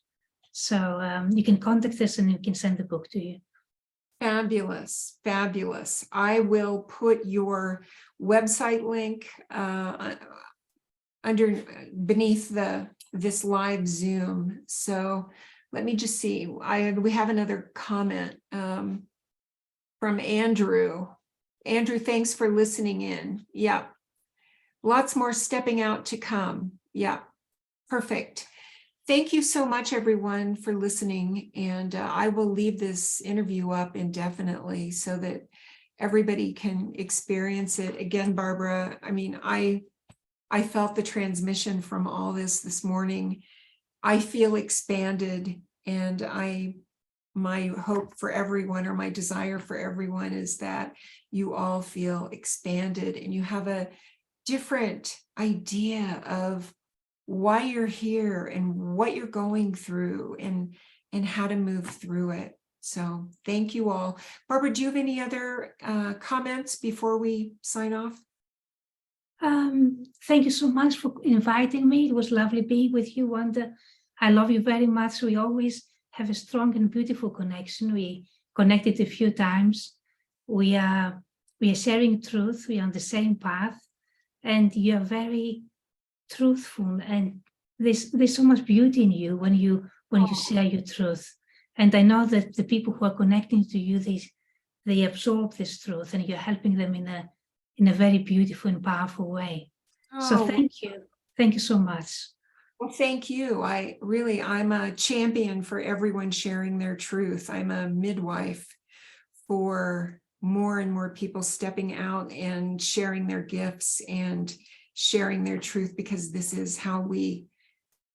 So you can contact us and we can send the book to you. Fabulous, fabulous. I will put your website link beneath this live Zoom. So let me just see. We have another comment from Andrew. Andrew, thanks for listening in. Yeah. Lots more stepping out to come. Yeah. Perfect. Thank you so much, everyone, for listening. And I will leave this interview up indefinitely so that everybody can experience it. Again, Barbara, I mean, I felt the transmission from all this morning. I feel expanded, and my hope for everyone, or my desire for everyone, is that you all feel expanded and you have a different idea of why you're here and what you're going through and how to move through it. So thank you all. Barbara, do you have any other comments before we sign off? Thank you so much for inviting me. It was lovely being with you, Wanda. I love you very much. We always have a strong and beautiful connection. We connected a few times. We are sharing truth. We are on the same path, and you are very truthful. And there's so much beauty in you when you share your truth. And I know that the people who are connecting to you, they absorb this truth, and you're helping them in a very beautiful and powerful way. So thank you so much. Well, thank you. I'm a champion for everyone sharing their truth. I'm a midwife for more and more people stepping out and sharing their gifts and sharing their truth, because this is how we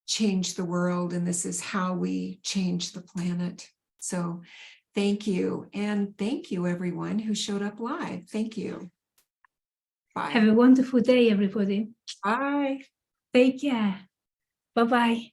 change the world, and this is how we change the planet. So thank you. And thank you, everyone who showed up live. Thank you. Bye. Have a wonderful day, everybody. Bye. Take care. Bye-bye.